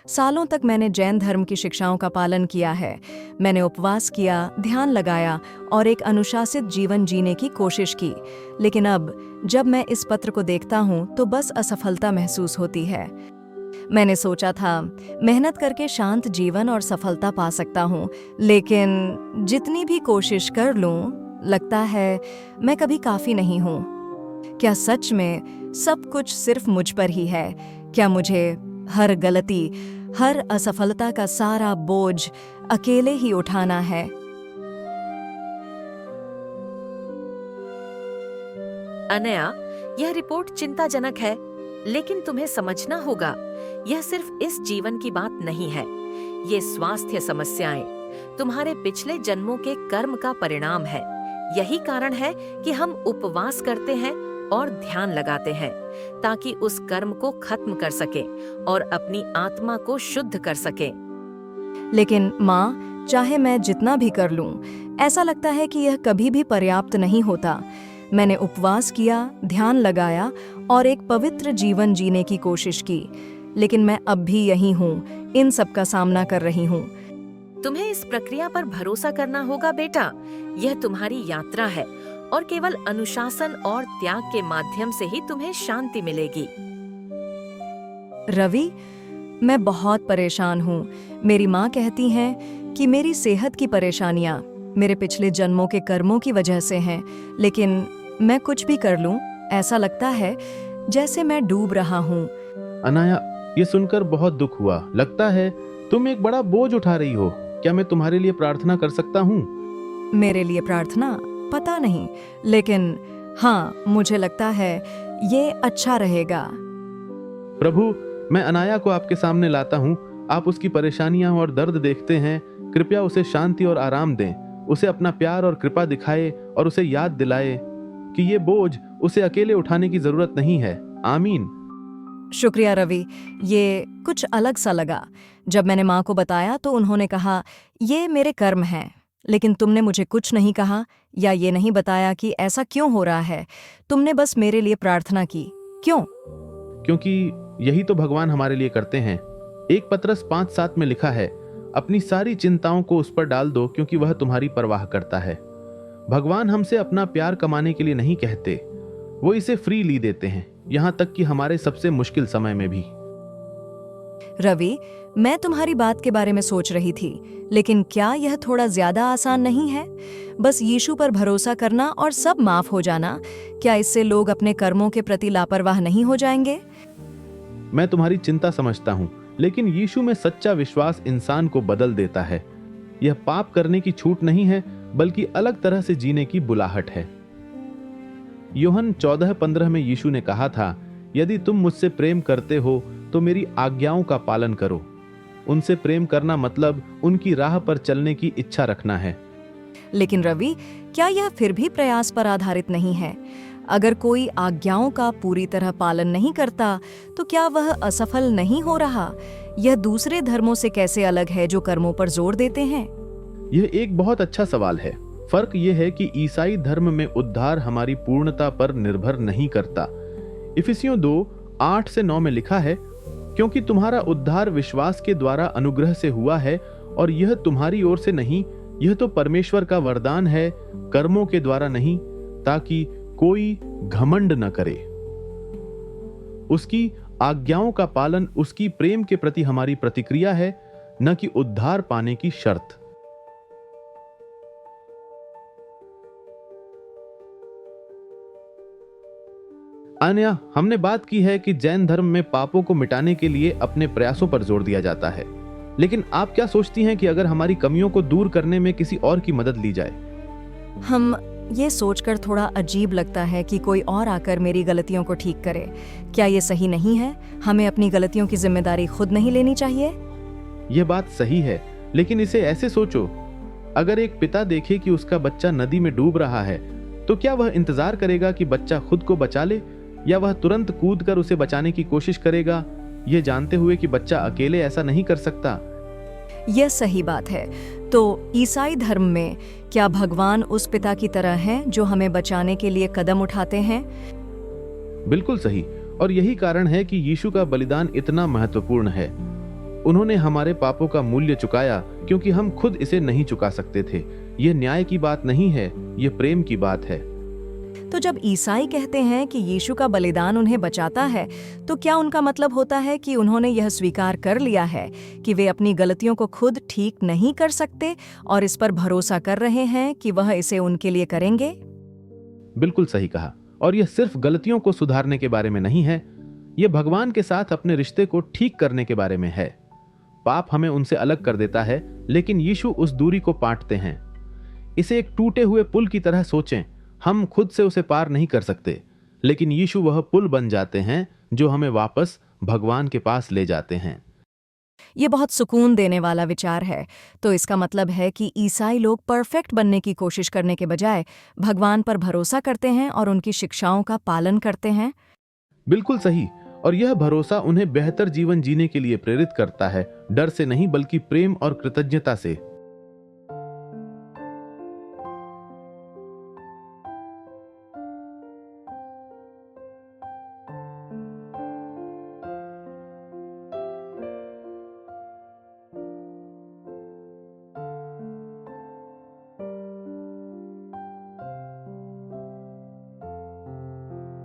सालों तक मैंने जैन धर्म की शिक्षाओं का पालन किया है। मैंने उपवास किया, ध्यान लगाया और एक अनुशासित जीवन जीने की कोशिश की। लेकिन अब जब मैं इस पत्र को देखता हूँ तो बस असफलता महसूस होती है। मैंने सोचा था मेहनत करके शांत जीवन और सफलता पा सकता हूँ, लेकिन जितनी भी कोशिश कर लूँ, लगता है मैं कभी काफ़ी नहीं हूँ। क्या सच में सब कुछ सिर्फ मुझ पर ही है? क्या मुझे हर गलती, हर असफलता का सारा बोझ अकेले ही उठाना है? अनया, यह रिपोर्ट चिंताजनक है, लेकिन तुम्हें समझना होगा, यह सिर्फ इस जीवन की बात नहीं है। ये स्वास्थ्य समस्याएं तुम्हारे पिछले जन्मों के कर्म का परिणाम है। यही कारण है कि हम उपवास करते हैं और ध्यान लगाते हैं, ताकि उस कर्म को खत्म कर सके और अपनी आत्मा को शुद्ध कर सके। लेकिन माँ, चाहे मैं जितना भी कर लूं, ऐसा लगता है कि यह कभी भी पर्याप्त नहीं होता। मैंने उपवास किया, ध्यान लगाया और एक पवित्र जीवन जीने की कोशिश की, लेकिन मैं अब भी यही हूँ, इन सब का सामना कर रही हूँ। तुम्हें इस प्रक्रिया पर भरोसा करना होगा बेटा। यह तुम्हारी यात्रा है और केवल अनुशासन और त्याग के माध्यम से ही तुम्हें शांति मिलेगी। रवि, मैं बहुत परेशान हूँ। मेरी माँ कहती हैं कि मेरी सेहत की परेशानियाँ मेरे पिछले जन्मों के कर्मों की वजह से हैं, लेकिन मैं कुछ भी कर लूँ, ऐसा लगता है जैसे मैं डूब रहा हूँ। अनाया, ये सुनकर बहुत दुख हुआ। लगता है तुम एक बड़ा बोझ उठा रही हो। क्या मैं तुम्हारे लिए प्रार्थना कर सकता हूँ? मेरे लिए प्रार्थना? पता नहीं, लेकिन हाँ, मुझे लगता है ये अच्छा रहेगा। प्रभु, मैं अनाया को आपके सामने लाता हूँ। आप उसकी परेशानियां और दर्द देखते हैं। कृपया उसे शांति और आराम दें। उसे अपना प्यार और कृपा दिखाए और उसे याद दिलाए कि ये बोझ उसे अकेले उठाने की जरूरत नहीं है। आमीन। शुक्रिया रवि, ये कुछ अलग सा लगा। जब मैंने माँ को बताया तो उन्होंने कहा, ये मेरे कर्म हैं, लेकिन तुमने मुझे कुछ नहीं कहा या ये नहीं बताया कि ऐसा क्यों हो रहा है। तुमने बस मेरे लिए प्रार्थना की। क्यों? क्योंकि यही तो भगवान हमारे लिए करते हैं। 1 पतरस 5:7 में लिखा है, अपनी सारी चिंताओं को उस पर डाल दो, क्योंकि वह तुम्हारी परवाह करता है। भगवान हमसे अपना प्यार कमाने के लिए नहीं कहते, वो इसे फ्रीली देते हैं, यहाँ तक कि हमारे सबसे मुश्किल समय में भी। रवि, मैं तुम्हारी बात के बारे में सोच रही थी, लेकिन क्या यह थोड़ा ज्यादा आसान नहीं है? बस यीशु पर भरोसा करना और सब माफ हो जाना। क्या इससे लोग अपने कर्मों के प्रति लापरवाह नहीं हो जाएंगे? मैं तुम्हारी चिंता समझता हूँ, लेकिन यीशु में सच्चा विश्वास इंसान को बदल देता है। यह पाप करने की छूट नहीं है, बल्कि अलग तरह से जीने की बुलाहट है। यूहन्ना 14:15 में यीशु ने कहा था, यदि तुम मुझसे प्रेम करते हो तो मेरी आज्ञाओं का पालन करो। उनसे प्रेम करना मतलब उनकी राह पर चलने की इच्छा रखना है। लेकिन रवि, क्या यह फिर भी प्रयास पर आधारित नहीं है? अगर कोई आज्ञाओं का पूरी तरह पालन नहीं करता, तो क्या वह असफल नहीं हो रहा? यह दूसरे धर्मों से कैसे अलग है जो कर्मों पर जोर देते हैं? यह एक बहुत अच्छा सवाल है। फर्क यह है कि ईसाई धर्म में उद्धार हमारी पूर्णता पर निर्भर नहीं करता। इफिसियों 2:8-9 में लिखा है, क्योंकि तुम्हारा उद्धार विश्वास के द्वारा अनुग्रह से हुआ है, और यह तुम्हारी ओर से नहीं, यह तो परमेश्वर का वरदान है, कर्मों के द्वारा नहीं, ताकि कोई घमंड न करे। उसकी आज्ञाओं का पालन उसकी प्रेम के प्रति हमारी प्रतिक्रिया है, न कि उद्धार पाने की शर्त। अन्य, हमने बात की है कि जैन धर्म में पापों को मिटाने के लिए अपने प्रयासों पर जोर दिया जाता है, लेकिन आप क्या सोचती हैं कि अगर हमारी कमियों को दूर करने में किसी और की मदद ली जाए? हम ये सोचकर थोड़ा अजीब लगता है कि कोई और आकर मेरी गलतियों को ठीक करे। क्या ये सही नहीं है? हमें अपनी गलतियों की जिम्मेदारी खुद नहीं लेनी चाहिए? यह बात सही है, लेकिन इसे ऐसे सोचो, अगर एक पिता देखे कि उसका बच्चा नदी में डूब रहा है, तो क्या वह इंतजार करेगा कि बच्चा खुद को बचा ले, या वह तुरंत कूदकर उसे बचाने की कोशिश करेगा, यह जानते हुए कि बच्चा अकेले ऐसा नहीं कर सकता? यह सही बात है। तो ईसाई धर्म में क्या भगवान उस पिता की तरह हैं जो हमें बचाने के लिए कदम उठाते हैं? बिल्कुल सही, और यही कारण है कि यीशु का बलिदान इतना महत्वपूर्ण है। उन्होंने हमारे पापों का मूल्य चुकाया क्योंकि हम खुद इसे नहीं चुका सकते थे। यह न्याय की बात नहीं है, यह प्रेम की बात है। तो जब ईसाई कहते हैं कि यीशु का बलिदान उन्हें बचाता है, तो क्या उनका मतलब होता है कि उन्होंने यह स्वीकार कर लिया है कि वे अपनी गलतियों को खुद ठीक नहीं कर सकते और इस पर भरोसा कर रहे हैं कि वह इसे उनके लिए करेंगे? बिल्कुल सही कहा। और यह सिर्फ गलतियों को सुधारने के बारे में नहीं है, यह भगवान के साथ अपने रिश्ते को ठीक करने के बारे में है। पाप हमें उनसे अलग कर देता है, लेकिन यीशु उस दूरी को पाटते हैं। इसे एक टूटे हुए पुल की तरह सोचें। हम खुद से उसे पार नहीं कर सकते, लेकिन यीशु वह पुल बन जाते हैं जो हमें वापस भगवान के पास ले जाते हैं। ये बहुत सुकून देने वाला विचार है। तो इसका मतलब है कि ईसाई लोग परफेक्ट बनने की कोशिश करने के बजाय भगवान पर भरोसा करते हैं और उनकी शिक्षाओं का पालन करते हैं। बिल्कुल सही। और यह भरोसा उन्हें बेहतर जीवन जीने के लिए प्रेरित करता है, डर से नहीं बल्कि प्रेम और कृतज्ञता से।